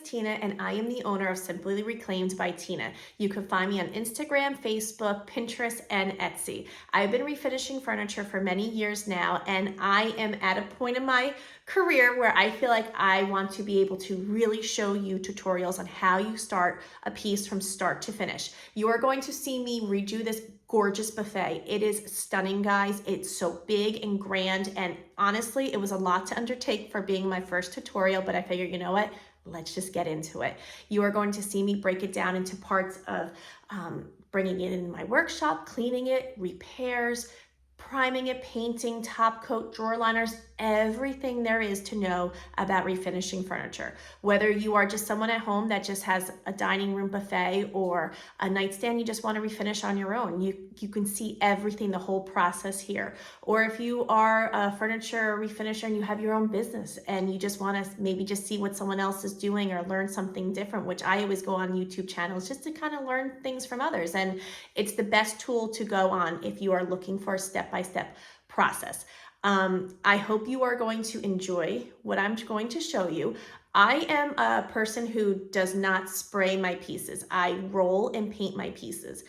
Tina, and I am the owner of Simply Reclaimed by Tina. You can find me on Instagram, Facebook, Pinterest, and Etsy. I've been refinishing furniture for many years now, and I am at a point in my career where I feel like I want to be able to really show you tutorials on how you start a piece from start to finish. You are going to see me redo this gorgeous buffet. It is stunning, guys. It's so big and grand, and honestly, it was a lot to undertake for being my first tutorial, but I figured, you know what? Let's just get into it. You are going to see me break it down into parts of bringing it in my workshop, cleaning it, repairs, priming it, painting, top coat, drawer liners, everything there is to know about refinishing furniture. Whether you are just someone at home that just has a dining room buffet or a nightstand you just want to refinish on your own, you can see everything, the whole process here. Or if you are a furniture refinisher and you have your own business and you just want to maybe just see what someone else is doing or learn something different, which I always go on YouTube channels just to kind of learn things from others. And it's the best tool to go on if you are looking for a step-by-step process. I hope you are going to enjoy what I'm going to show you. I am a person who does not spray my pieces. I roll and paint my pieces.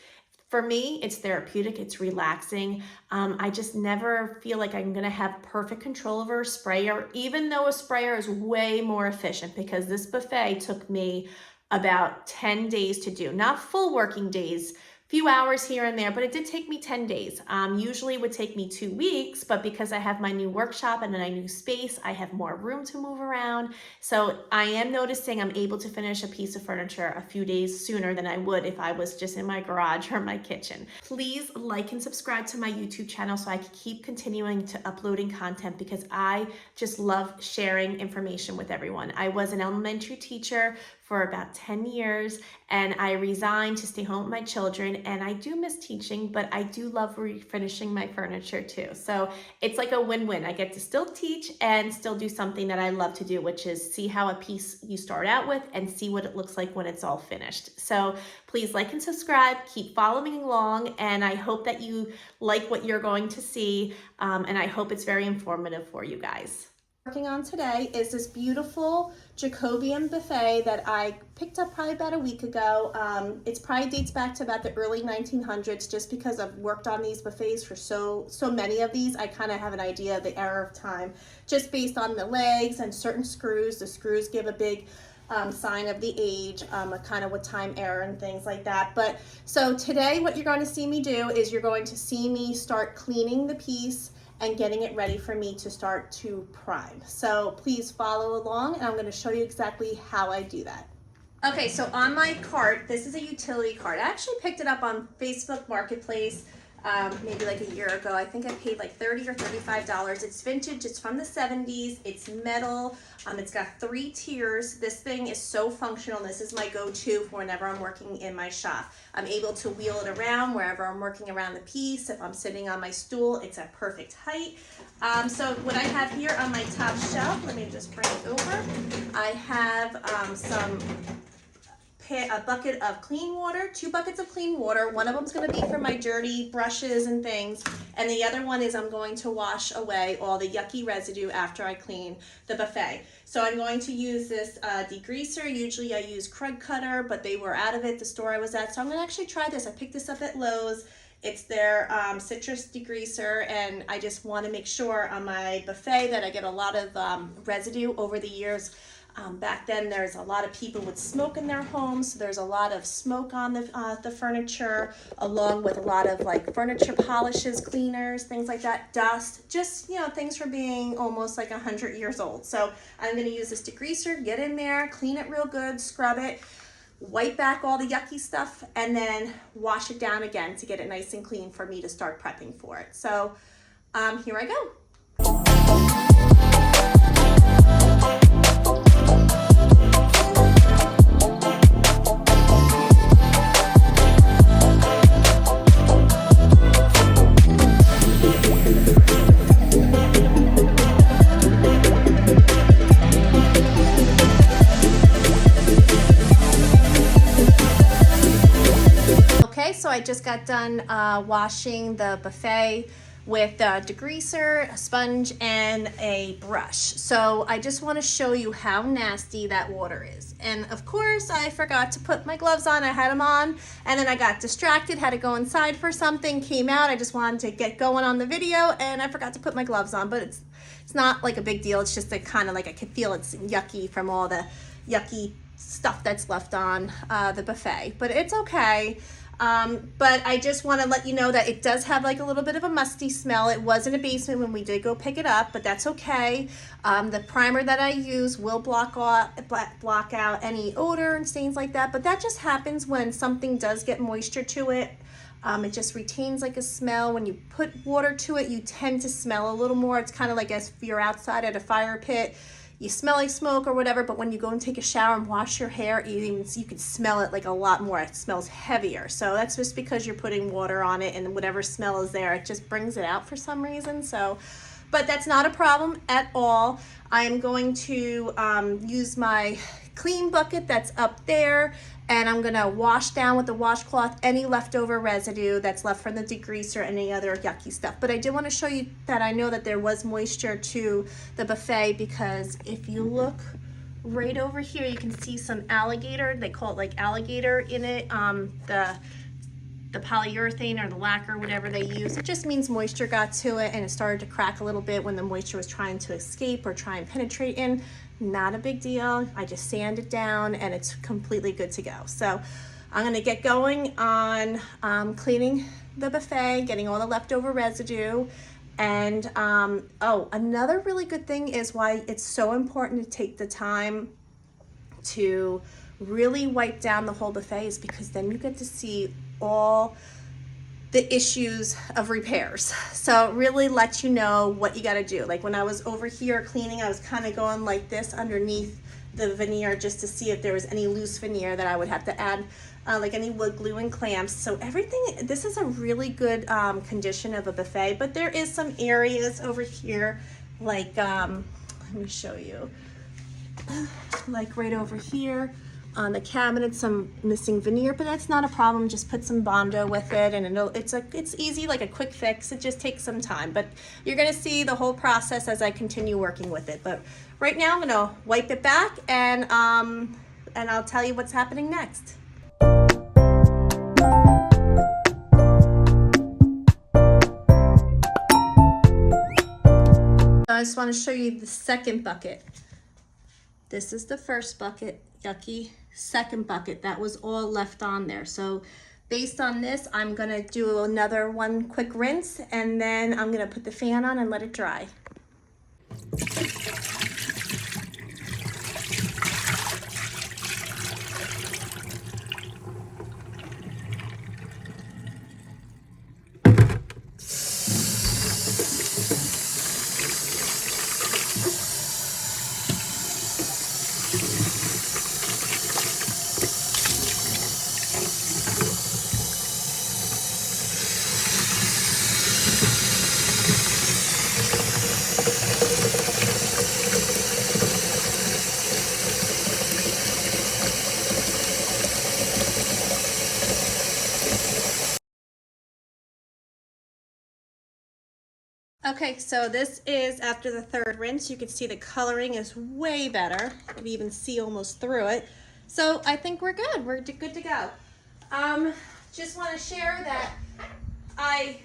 For me, it's therapeutic, it's relaxing. I just never feel like I'm gonna have perfect control over a sprayer, even though a sprayer is way more efficient, because this buffet took me about 10 days to do. Not full working days, few hours here and there, but it did take me 10 days. Usually it would take me 2 weeks, but because I have my new workshop and then a new space, I have more room to move around. So I am noticing I'm able to finish a piece of furniture a few days sooner than I would if I was just in my garage or my kitchen. Please like and subscribe to my YouTube channel so I can keep continuing to uploading content, because I just love sharing information with everyone. I was an elementary teacher for about 10 years, and I resigned to stay home with my children, and I do miss teaching, but I do love refinishing my furniture too. So it's like a win-win. I get to still teach and still do something that I love to do, which is see how a piece you start out with and see what it looks like when it's all finished. So please like and subscribe, keep following along, and I hope that you like what you're going to see, and I hope it's very informative for you guys. Working on today is this beautiful Jacobean buffet that I picked up probably about a week ago. It probably dates back to about the early 1900s, just because I've worked on these buffets for so many of these. I kind of have an idea of the era of time just based on the legs and certain screws. The screws give a big sign of the age, kind of what time era and things like that. But so today what you're going to see me do is you're going to see me start cleaning the piece and getting it ready for me to start to prime. So please follow along, and I'm gonna show you exactly how I do that. Okay, so on my cart, this is a utility cart. I actually picked it up on Facebook Marketplace maybe like a year ago. I think I paid like $30 or $35. It's vintage, it's from the 70s, it's metal, it's got 3 tiers. This thing is so functional. This is my go-to for whenever I'm working in my shop. I'm able to wheel it around wherever I'm working around the piece. If I'm sitting on my stool, it's at perfect height. So what I have here on my top shelf, let me just bring it over. I have a bucket of clean water, 2 buckets of clean water. One of them is going to be for my dirty brushes and things, and the other one is I'm going to wash away all the yucky residue after I clean the buffet. So I'm going to use this degreaser. Usually I use Krug Cutter, but they were out of it, the store I was at. So I'm going to actually try this. I picked this up at Lowe's. It's their citrus degreaser, and I just want to make sure on my buffet that I get a lot of residue over the years. Back then, there's a lot of people with smoke in their homes, so there's a lot of smoke on the furniture, along with a lot of like furniture polishes, cleaners, things like that, dust, just, you know, things for being almost like 100 years old. So I'm going to use this degreaser, get in there, clean it real good, scrub it, wipe back all the yucky stuff, and then wash it down again to get it nice and clean for me to start prepping for it. So here I go. So I just got done washing the buffet with a degreaser, a sponge, and a brush. So I just want to show you how nasty that water is. And of course, I forgot to put my gloves on. I had them on, and then I got distracted, had to go inside for something, came out. I just wanted to get going on the video, and I forgot to put my gloves on, but it's not like a big deal. It's just a kind of like I can feel it's yucky from all the yucky stuff that's left on the buffet, but it's okay. But I just want to let you know that it does have like a little bit of a musty smell. It was in a basement when we did go pick it up, but that's okay. The primer that I use will block out any odor and stains like that, but that just happens when something does get moisture to it. It just retains like a smell. When you put water to it, you tend to smell a little more. It's kind of like as if you're outside at a fire pit, you smell like smoke or whatever, but when you go and take a shower and wash your hair, you can smell it like a lot more. It smells heavier. So that's just because you're putting water on it, and whatever smell is there, it just brings it out for some reason. So, but that's not a problem at all. I am going to use my clean bucket that's up there, and I'm gonna wash down with the washcloth any leftover residue that's left from the degreaser and any other yucky stuff. But I did want to show you that I know that there was moisture to the buffet, because if you look right over here, you can see some alligator. They call it like alligator in it. The polyurethane or the lacquer, whatever they use, it just means moisture got to it and it started to crack a little bit when the moisture was trying to escape or try and penetrate in. Not a big deal. I just sand it down and it's completely good to go. So I'm gonna get going on cleaning the buffet, getting all the leftover residue. And oh, another really good thing is why it's so important to take the time to really wipe down the whole buffet, is because then you get to see all the issues of repairs. So it really lets you know what you got to do. Like when I was over here cleaning, I was kind of going like this underneath the veneer just to see if there was any loose veneer that I would have to add, like any wood glue and clamps. So everything, this is a really good condition of a buffet, but there is some areas over here, like, let me show you, like right over here, on the cabinet, some missing veneer, but that's not a problem. Just put some Bondo with it, and it's easy, like a quick fix. It just takes some time, but you're gonna see the whole process as I continue working with it. But right now I'm gonna wipe it back, and I'll tell you what's happening next. I just want to show you the second bucket. This is the first bucket, yucky. Second bucket, that was all left on there. So based on this, I'm gonna do another one quick rinse, and then I'm gonna put the fan on and let it dry. Okay, so this is after the third rinse. You can see the coloring is way better. You can even see almost through it. So I think we're good. We're good to go. Just want to share that I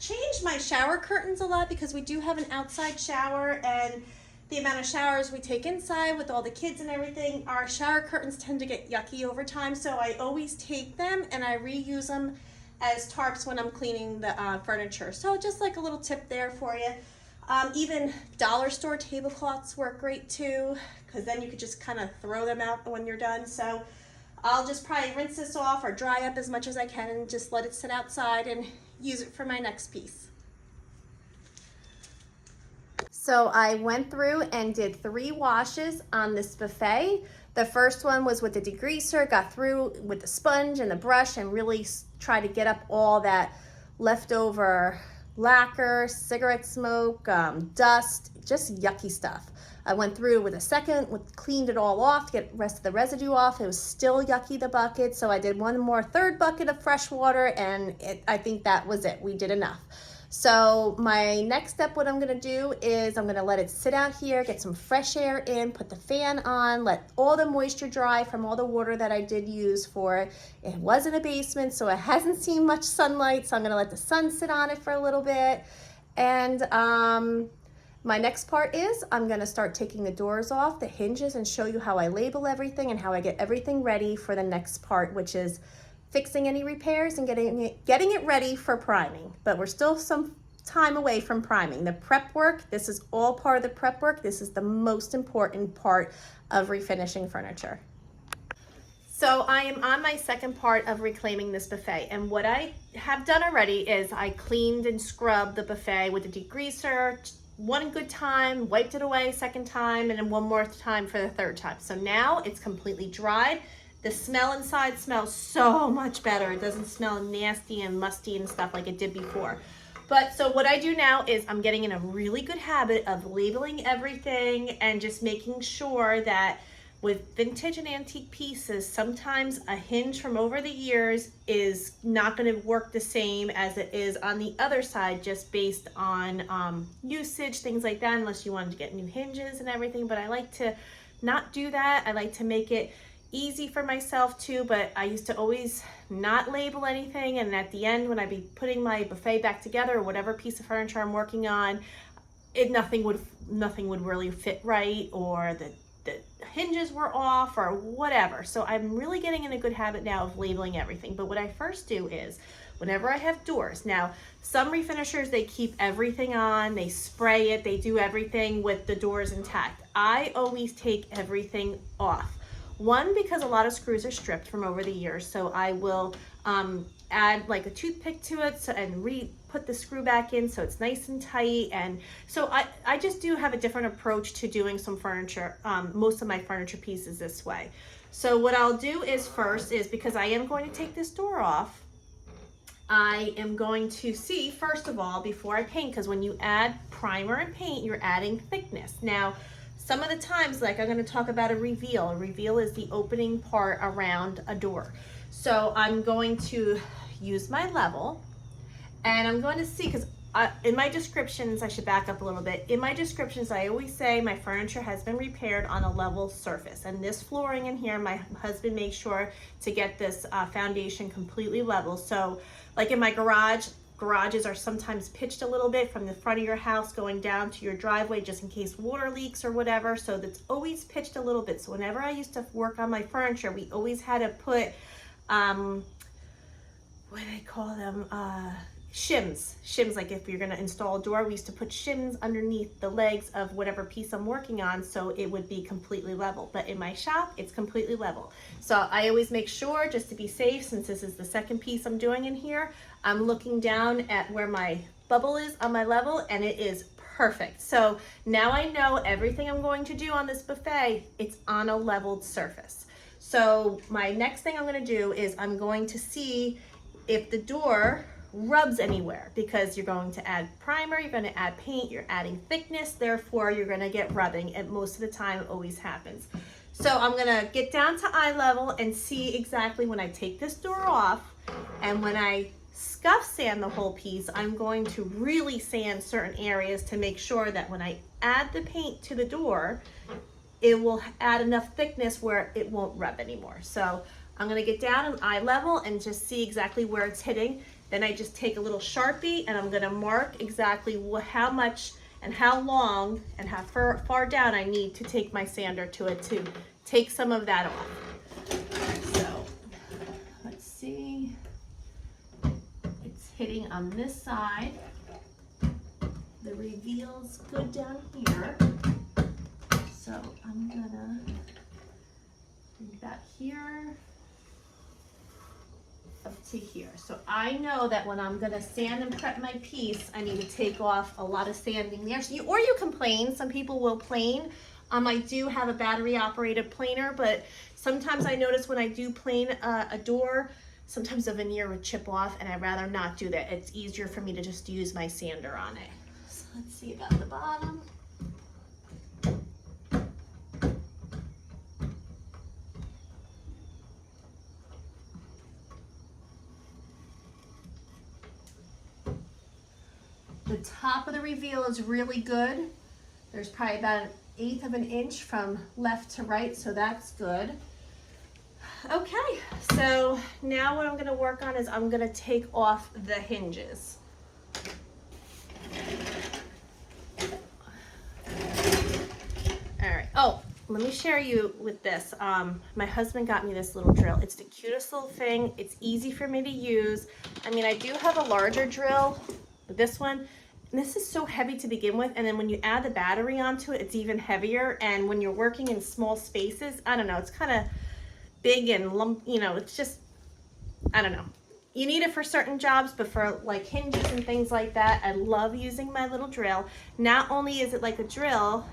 changed my shower curtains a lot because we do have an outside shower, and the amount of showers we take inside with all the kids and everything, our shower curtains tend to get yucky over time. So I always take them and I reuse them as tarps when I'm cleaning the furniture. So just like a little tip there for you. Even dollar store tablecloths work great too, because then you could just kind of throw them out when you're done. So I'll just probably rinse this off or dry up as much as I can and just let it sit outside and use it for my next piece. So I went through and did 3 washes on this buffet. The first one was with the degreaser, got through with the sponge and the brush and really tried to get up all that leftover lacquer, cigarette smoke, dust, just yucky stuff. I went through with a second, cleaned it all off to get the rest of the residue off. It was still yucky, the bucket, so I did one more third bucket of fresh water, and I think that was it. We did enough. So my next step, what I'm gonna do is I'm gonna let it sit out here, get some fresh air in, put the fan on, let all the moisture dry from all the water that I did use for it. It was in a basement, so it hasn't seen much sunlight, so I'm gonna let the sun sit on it for a little bit. And my next part is I'm gonna start taking the doors off, the hinges, and show you how I label everything and how I get everything ready for the next part, which is fixing any repairs and getting it ready for priming. But we're still some time away from priming. The prep work, this is all part of the prep work. This is the most important part of refinishing furniture. So I am on my second part of reclaiming this buffet, and what I have done already is I cleaned and scrubbed the buffet with a degreaser one good time, wiped it away second time, and then one more time for the third time. So now it's completely dried. The smell inside smells so much better. It doesn't smell nasty and musty and stuff like it did before. But so what I do now is I'm getting in a really good habit of labeling everything and just making sure that with vintage and antique pieces, sometimes a hinge from over the years is not going to work the same as it is on the other side, just based on usage, things like that, unless you wanted to get new hinges and everything. But I like to not do that. I like to make it easy for myself too, but I used to always not label anything, and at the end when I'd be putting my buffet back together or whatever piece of furniture I'm working on, nothing would really fit right, or the hinges were off or whatever. So I'm really getting in a good habit now of labeling everything. But what I first do is whenever I have doors, now some refinishers, they keep everything on, they spray it, they do everything with the doors intact. I always take everything off. One, because a lot of screws are stripped from over the years, so I will add like a toothpick to it and put the screw back in so it's nice and tight. And so I just do have a different approach to doing some furniture, most of my furniture pieces this way. So what I'll do is first is, because I am going to take this door off, I am going to see, first of all, before I paint, because when you add primer and paint, you're adding thickness. Now, some of the times, like I'm going to talk about a reveal. A reveal is the opening part around a door. So I'm going to use my level, and I'm going to see, because in my descriptions, I should back up a little bit. In my descriptions, I always say my furniture has been repaired on a level surface. And this flooring in here, my husband makes sure to get this foundation completely level. So like in my garage, garages are sometimes pitched a little bit from the front of your house going down to your driveway, just in case water leaks or whatever. So that's always pitched a little bit. So whenever I used to work on my furniture, we always had to put, what do they call them? Shims. Like if you're going to install a door, we used to put shims underneath the legs of whatever piece I'm working on, so it would be completely level. But in my shop, it's completely level. So I always make sure, just to be safe, since this is the second piece I'm doing in here, I'm looking down at where my bubble is on my level, and it is perfect. So now I know everything I'm going to do on this buffet, it's on a leveled surface. So my next thing I'm going to do is I'm going to see if the door rubs anywhere, because you're going to add primer, you're going to add paint, you're adding thickness, therefore you're going to get rubbing, and most of the time it always happens. So I'm going to get down to eye level and see exactly when I take this door off, and when I scuff sand the whole piece, I'm going to really sand certain areas to make sure that when I add the paint to the door, it will add enough thickness where it won't rub anymore. So I'm going to get down at eye level and just see exactly where it's hitting. Then I just take a little Sharpie and I'm going to mark exactly how much and how long and how far down I need to take my sander to it to take some of that off. So let's see. It's hitting on this side. The reveal's good down here. So I'm gonna do that here up to here. So I know that when I'm gonna sand and prep my piece, I need to take off a lot of sanding there. So or you can plane. Some people will plane. I do have a battery operated planer, but sometimes I notice when I do plane a door, sometimes the veneer would chip off, and I'd rather not do that. It's easier for me to just use my sander on it. So let's see about the bottom. top of the reveal is really good. There's probably about 1/8 of an inch from left to right, so that's good. Okay, so now what I'm gonna work on is I'm gonna take off the hinges. All right, oh, let me share you with this. My husband got me this little drill. It's the cutest little thing. It's easy for me to use. I mean, I do have a larger drill, but this one, and this is so heavy to begin with, and then when you add the battery onto it, it's even heavier, and when you're working in small spaces, I don't know, it's kind of big and lump, you know, it's just, I don't know. You need it for certain jobs, but for like hinges and things like that, I love using my little drill. Not only is it like a drill,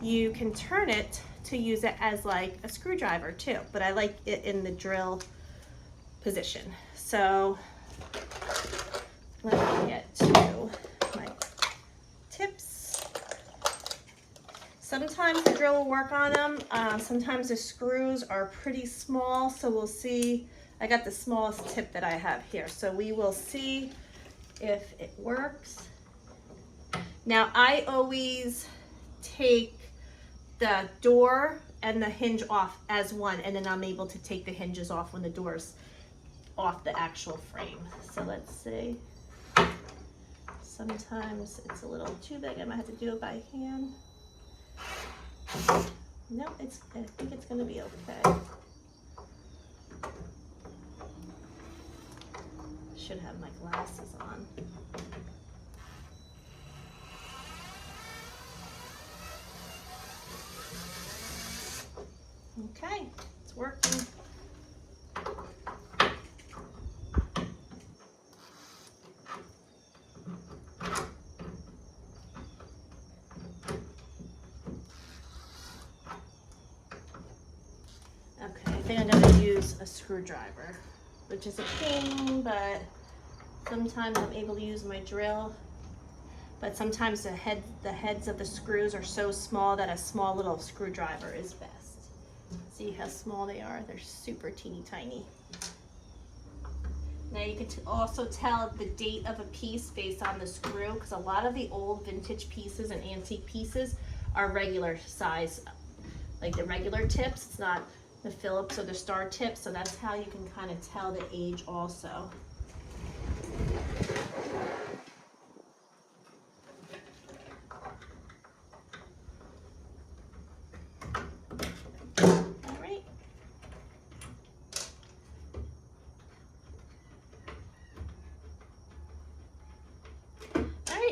you can turn it to use it as like a screwdriver too, but I like it in the drill position. So let me get to my tips. Sometimes the drill will work on them. Sometimes the screws are pretty small, so we'll see. I got the smallest tip that I have here, so we will see if it works. Now I always take the door and the hinge off as one, and then I'm able to take the hinges off when the door's off the actual frame. So let's see. Sometimes it's a little too big. I might have to do it by hand. No, I think it's gonna be okay. Should have my glasses on. Okay, it's working. Okay, I think I'm gonna use a screwdriver, which is a pain, but sometimes I'm able to use my drill. But sometimes the heads of the screws are so small that a small little screwdriver is best. See how small they are? They're super teeny tiny. Now you can also tell the date of a piece based on the screw, because a lot of the old vintage pieces and antique pieces are regular size, like the regular tips. It's not the Phillips or the star tips, so that's how you can kind of tell the age also.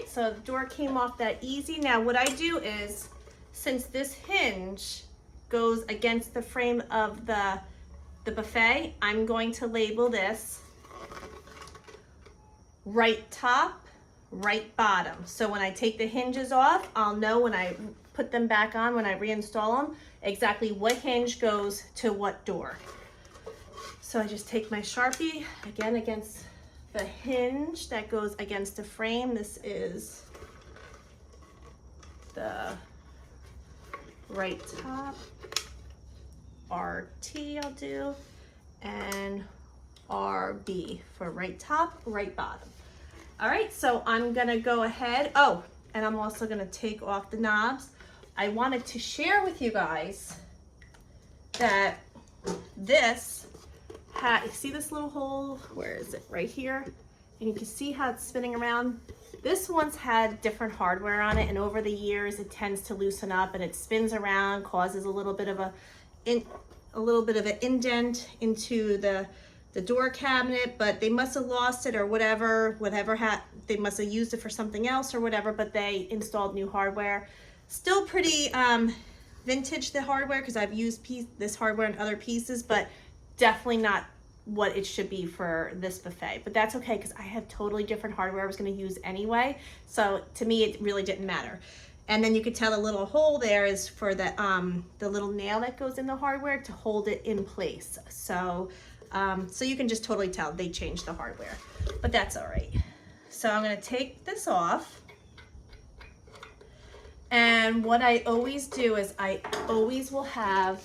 So the door came off that easy. Now what I do is, since this hinge goes against the frame of the buffet, I'm going to label this right top, right bottom. So when I take the hinges off, I'll know when I put them back on, when I reinstall them, exactly what hinge goes to what door. So I just take my Sharpie, again against the hinge that goes against the frame. This is the right top, RT I'll do, and RB for right top, right bottom. All right, so I'm gonna go ahead. Oh, and I'm also gonna take off the knobs. I wanted to share with you guys that this you see this little hole? Where is it? Right here. And you can see how it's spinning around. This one's had different hardware on it, and over the years it tends to loosen up and it spins around, causes a little bit of an indent into the door cabinet, but they must have lost it or whatever they must have used it for something else or whatever, but they installed new hardware. Still pretty vintage, the hardware, because I've used this hardware in other pieces, but definitely not what it should be for this buffet. But that's okay, because I have totally different hardware I was going to use anyway, so to me it really didn't matter. And then you could tell the little hole there is for the little nail that goes in the hardware to hold it in place. So so you can just totally tell they changed the hardware, but that's all right. So I'm going to take this off, and what I always do is I always will have,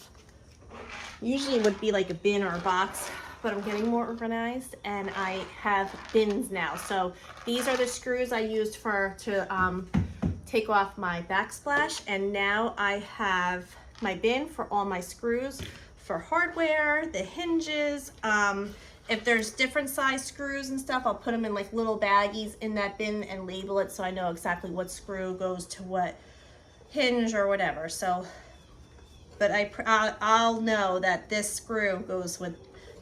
usually it would be like a bin or a box but I'm getting more organized, and I have bins now. So these are the screws I used to take off my backsplash, and now I have my bin for all my screws for hardware, the hinges. If there's different size screws and stuff, I'll put them in like little baggies in that bin and label it so I know exactly what screw goes to what hinge or whatever. So, but I'll know that this screw goes with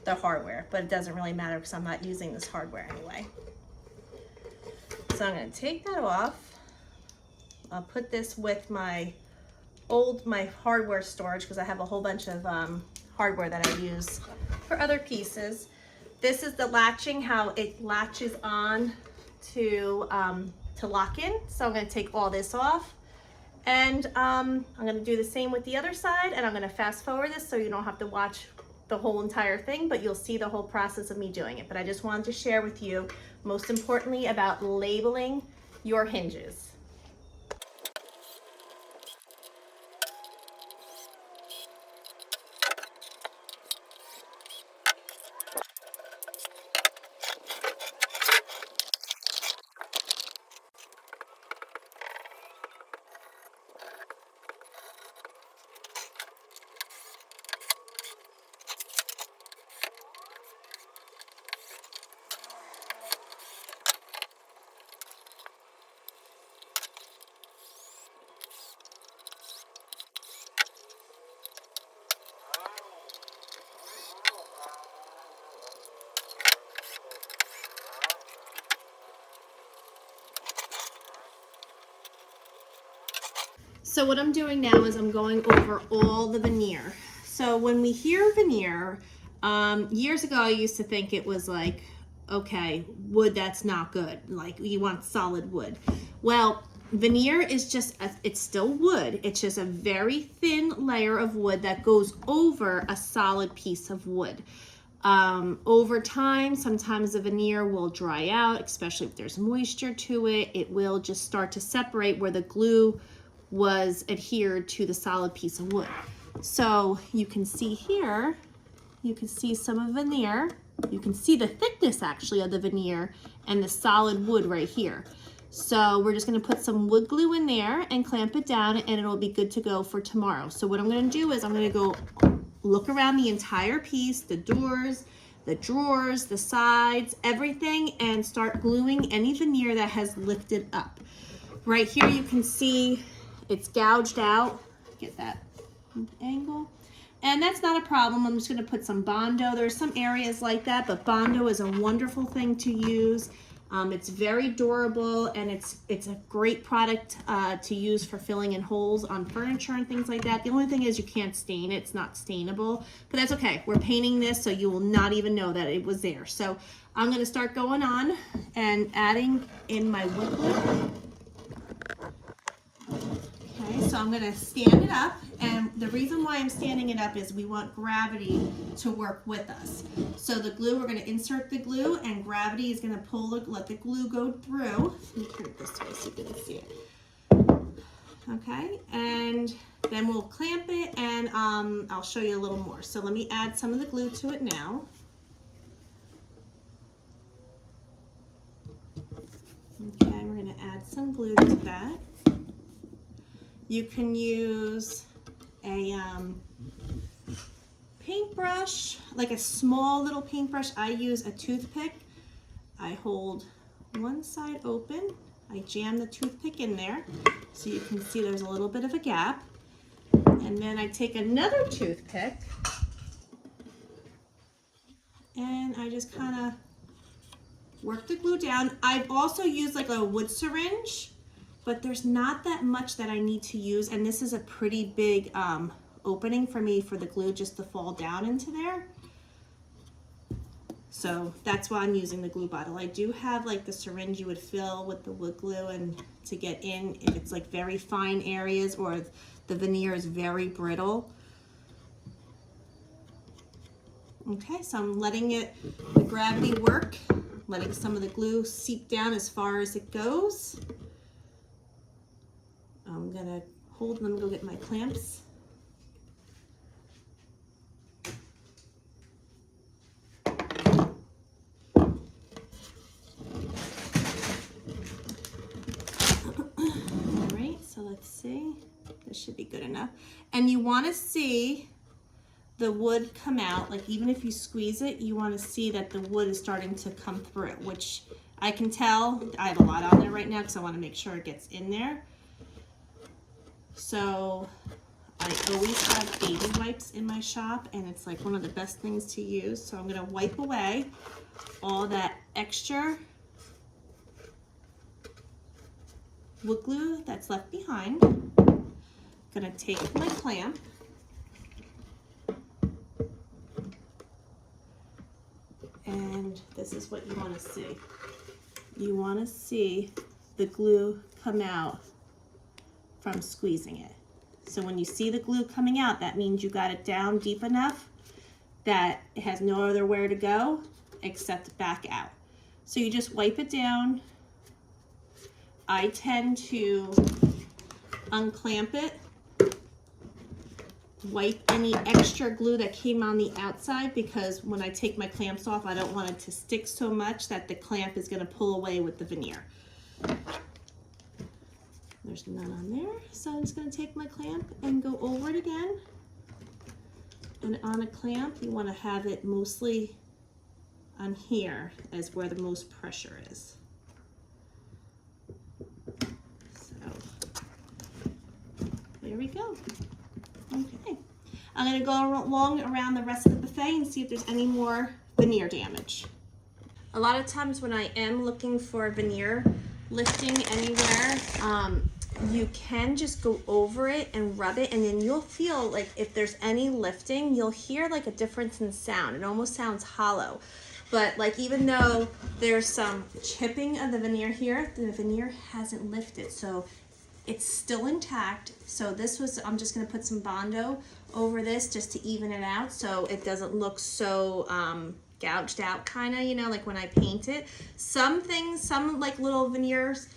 the hardware, but it doesn't really matter because I'm not using this hardware anyway. So I'm going to take that off. I'll put this with my hardware storage because I have a whole bunch of hardware that I use for other pieces. This is the latching, how it latches on to lock in. So I'm going to take all this off, and I'm going to do the same with the other side, and I'm going to fast forward this so you don't have to watch the whole entire thing, but you'll see the whole process of me doing it. But I just wanted to share with you, most importantly, about labeling your hinges. So what I'm doing now is I'm going over all the veneer. So when we hear veneer, years ago I used to think it was like, okay, wood that's not good. Like you want solid wood. Well, veneer is just, it's still wood. It's just a very thin layer of wood that goes over a solid piece of wood. Over time, sometimes the veneer will dry out, especially if there's moisture to it. It will just start to separate where the glue was adhered to the solid piece of wood. So you can see here, you can see some of veneer. You can see the thickness actually of the veneer and the solid wood right here. So we're just going to put some wood glue in there and clamp it down, and it'll be good to go for tomorrow. So what I'm going to do is I'm going to go look around the entire piece, the doors, the drawers, the sides, everything, and start gluing any veneer that has lifted up. Right here you can see it's gouged out. Get that angle. And that's not a problem. I'm just going to put some Bondo. There's some areas like that, but Bondo is a wonderful thing to use. It's very durable, and it's a great product to use for filling in holes on furniture and things like that. The only thing is you can't stain it. It's not stainable, but that's okay. We're painting this so you will not even know that it was there. So I'm going to start going on and adding in my wood glue. Okay, so I'm going to stand it up, and the reason why I'm standing it up is we want gravity to work with us. So the glue, we're going to insert the glue, and gravity is going to pull, let the glue go through. Let me turn it this way so you can see it. Okay, and then we'll clamp it, and I'll show you a little more. So let me add some of the glue to it now. Okay, we're going to add some glue to that. You can use a paintbrush, like a small little paintbrush. I use a toothpick. I hold one side open. I jam the toothpick in there so you can see there's a little bit of a gap. And then I take another toothpick and I just kind of work the glue down. I've also used like a wood syringe, but there's not that much that I need to use, and this is a pretty big opening for me for the glue just to fall down into there. So that's why I'm using the glue bottle. I do have like the syringe you would fill with the wood glue and to get in if it's like very fine areas or the veneer is very brittle. Okay, so I'm letting the gravity work, letting some of the glue seep down as far as it goes. I'm gonna hold, let me go get my clamps. should be good enough. And you want to see the wood come out, like even if you squeeze it, you want to see that the wood is starting to come through, which I can tell. I have a lot on there right now because I want to make sure it gets in there. So I always have baby wipes in my shop, and it's like one of the best things to use. So I'm going to wipe away all that extra wood glue that's left behind. I'm going to take my clamp and this is what you want to see. You want to see the glue come out from squeezing it. So when you see the glue coming out, that means you got it down deep enough that it has no other where to go except back out. So you just wipe it down. I tend to unclamp it, wipe any extra glue that came on the outside, because when I take my clamps off, I don't want it to stick so much that the clamp is going to pull away with the veneer. There's none on there, so I'm just going to take my clamp and go over it again. And on a clamp, you want to have it mostly on here as where the most pressure is. So there we go. Okay, I'm going to go along around the rest of the buffet and see if there's any more veneer damage. A lot of times when I am looking for veneer lifting anywhere, you can just go over it and rub it, and then you'll feel like if there's any lifting, you'll hear like a difference in sound. It almost sounds hollow. But like even though there's some chipping of the veneer here, the veneer hasn't lifted, so it's still intact. So this was, I'm just gonna put some Bondo over this just to even it out so it doesn't look so gouged out, kind of, you know, like when I paint it. Some things, some like little veneers,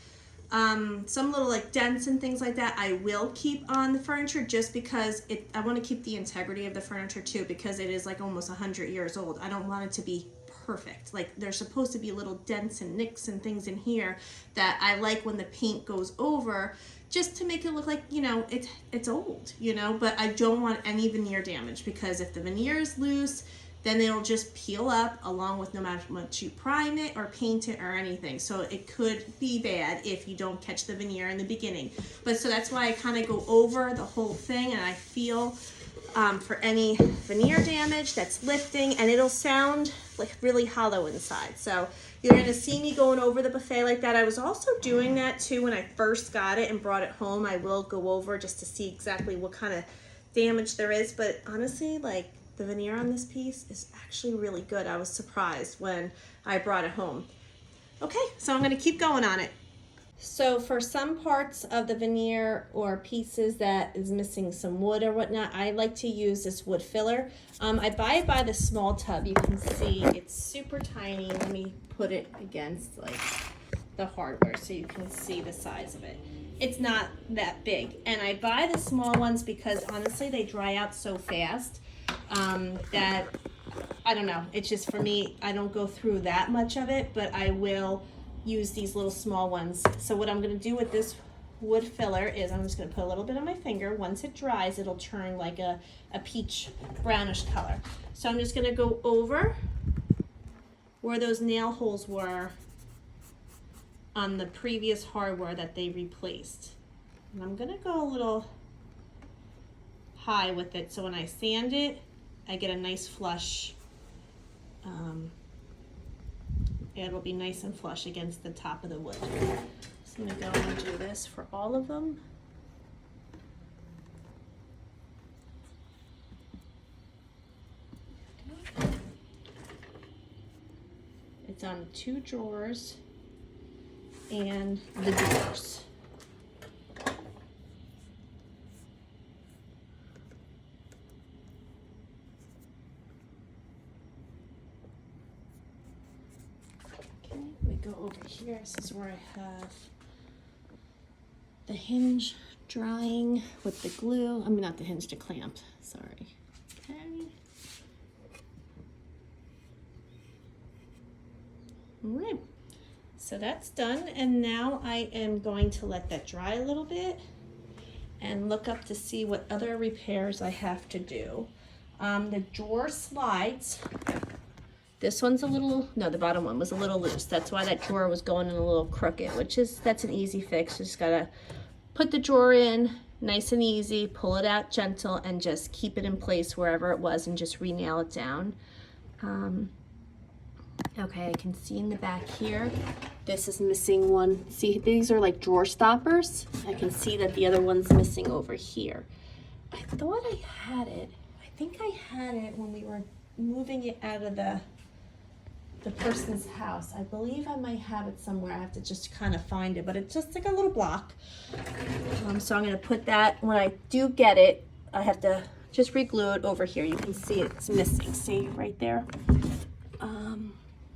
some little like dents and things like that, I will keep on the furniture just because I want to keep the integrity of the furniture too, because it is like almost 100 years old. I don't want it to be perfect. Like there's supposed to be little dents and nicks and things in here that I like when the paint goes over, just to make it look like, you know, it's old, you know, but I don't want any veneer damage, because if the veneer is loose, then it'll just peel up along with no matter how much you prime it or paint it or anything. So it could be bad if you don't catch the veneer in the beginning. But so that's why I kind of go over the whole thing, and I feel for any veneer damage that's lifting, and it'll sound like really hollow inside. So you're gonna see me going over the buffet like that. I was also doing that too when I first got it and brought it home. I will go over just to see exactly what kind of damage there is. But honestly, like, the veneer on this piece is actually really good. I was surprised when I brought it home. Okay, so I'm gonna keep going on it. So for some parts of the veneer or pieces that is missing some wood or whatnot, I like to use this wood filler. I buy it by the small tub. You can see it's super tiny. Let me put it against like the hardware so you can see the size of it. It's not that big. And I buy the small ones because honestly they dry out so fast that, I don't know, it's just for me, I don't go through that much of it, but I will use these little small ones. So what I'm going to do with this wood filler is I'm just going to put a little bit on my finger. Once it dries, it'll turn like a peach brownish color. So I'm just going to go over where those nail holes were on the previous hardware that they replaced. And I'm going to go a little high with it, so when I sand it, I get a nice flush. It'll be nice and flush against the top of the wood. So I'm gonna go and do this for all of them. It's on 2 drawers and the doors. Go over here. This is where I have the hinge drying with the glue. I mean, not the hinge, the clamp. Sorry. Okay. All right. So that's done. And now I am going to let that dry a little bit. and look up to see what other repairs I have to do. The drawer slides. This one's a little, no, the bottom one was a little loose. That's why that drawer was going in a little crooked, that's an easy fix. Just gotta put the drawer in nice and easy, pull it out gentle, and just keep it in place wherever it was and just re-nail it down. Okay, I can see in the back here, this is missing one. See, these are like drawer stoppers. I can see that the other one's missing over here. I thought I had it. I think I had it when we were moving it out of the person's house. I believe I might have it somewhere. I have to just kind of find it, but it's just like a little block. So I'm gonna put that, when I do get it, I have to just re-glue it over here. You can see it's missing, see right there.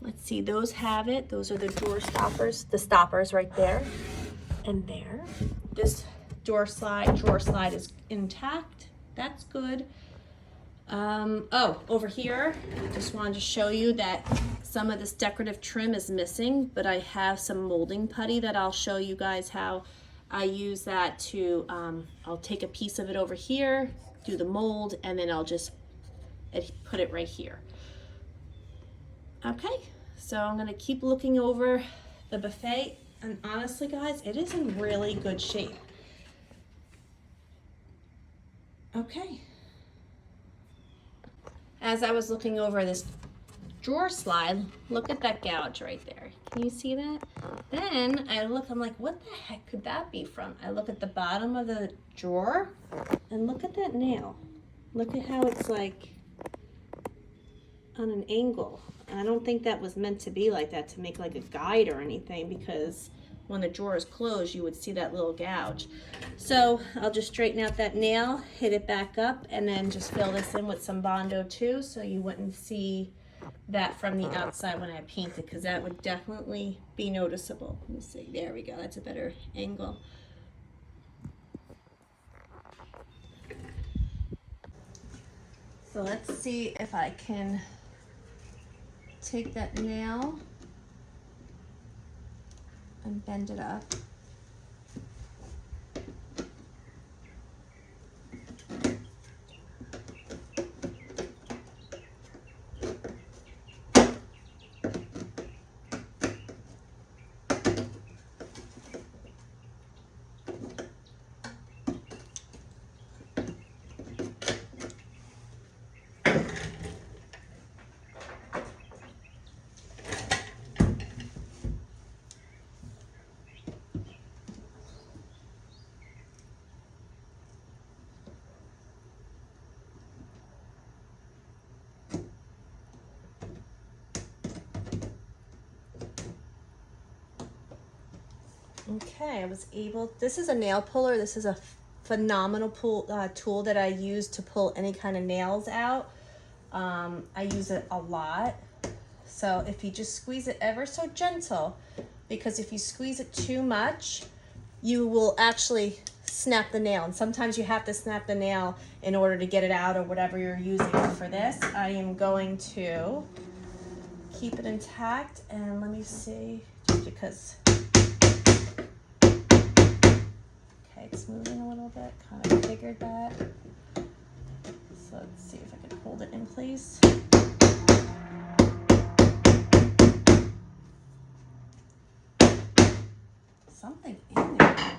Let's see, those have it. Those are the drawer stoppers, the stoppers right there and there. This drawer slide is intact. That's good. Oh, over here, I just wanted to show you that some of this decorative trim is missing, but I have some molding putty that I'll show you guys how I use that to, I'll take a piece of it over here, do the mold, and then I'll just put it right here. Okay, so I'm gonna keep looking over the buffet, and honestly guys, it is in really good shape. Okay. As I was looking over this drawer slide, look at that gouge right there. Can you see that? Then I look, I'm like, what the heck could that be from? I look at the bottom of the drawer and look at that nail. Look at how it's like on an angle. I don't think that was meant to be like that, to make like a guide or anything, because when the drawer is closed, you would see that little gouge. So I'll just straighten out that nail, hit it back up, and then just fill this in with some Bondo too, so you wouldn't see that from the outside when I paint it, because that would definitely be noticeable. Let me see, there we go, that's a better angle. So let's see if I can take that nail and bend it up. Okay, I was able, this is a nail puller. This is a phenomenal tool that I use to pull any kind of nails out. I use it a lot. So if you just squeeze it ever so gentle, because if you squeeze it too much, you will actually snap the nail. And sometimes you have to snap the nail in order to get it out or whatever you're using. But for this, I am going to keep it intact. And let me see, just because it's moving a little bit, kind of figured that. So let's see if I can hold it in place. Something in there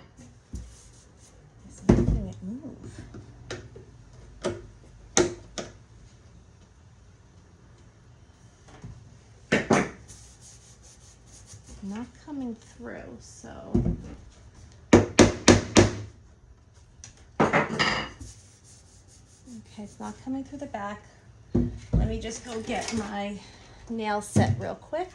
is making it move. Not coming through, so. Okay, it's not coming through the back. Let me just go get my nail set real quick.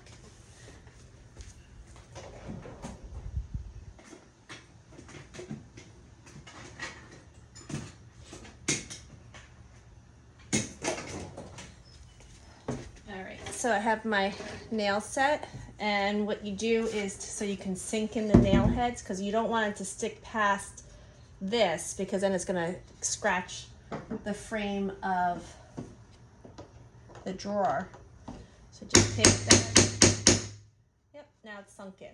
All right, so I have my nail set, and what you do is so you can sink in the nail heads, because you don't want it to stick past this, because then it's gonna scratch the frame of the drawer. So just take that. Yep, now it's sunk in.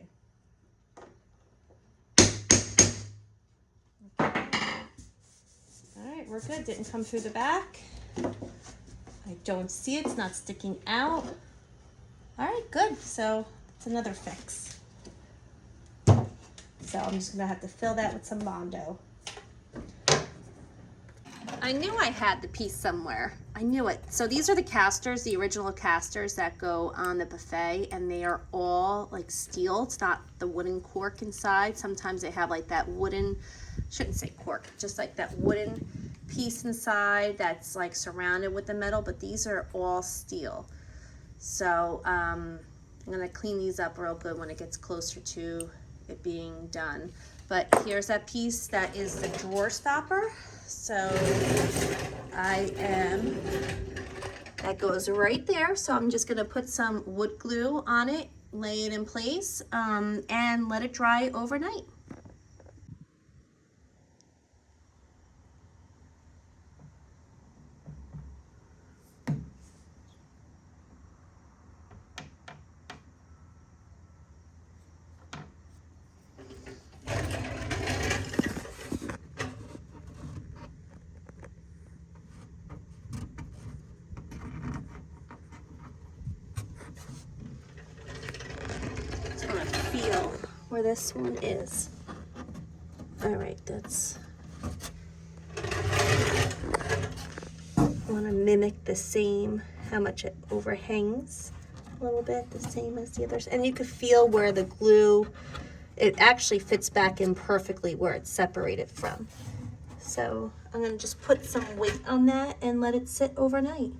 Okay. All right, we're good. Didn't come through the back. I don't see it. It's not sticking out. All right, good. So it's another fix. So I'm just gonna have to fill that with some Bondo. I knew I had the piece somewhere. I knew it. So these are the casters, the original casters that go on the buffet, and they are all like steel. It's not the wooden cork inside. Sometimes they have like that wooden, shouldn't say cork, just like that wooden piece inside that's like surrounded with the metal, but these are all steel. So I'm gonna clean these up real good when it gets closer to it being done. But here's that piece that is the drawer stopper. So that goes right there. So I'm just gonna put some wood glue on it, lay it in place, and let it dry overnight. Feel where this one is. All right, that's, I want to mimic the same, how much it overhangs a little bit, the same as the others. And you can feel where the glue, it actually fits back in perfectly where it's separated from. So I'm going to just put some weight on that and let it sit overnight.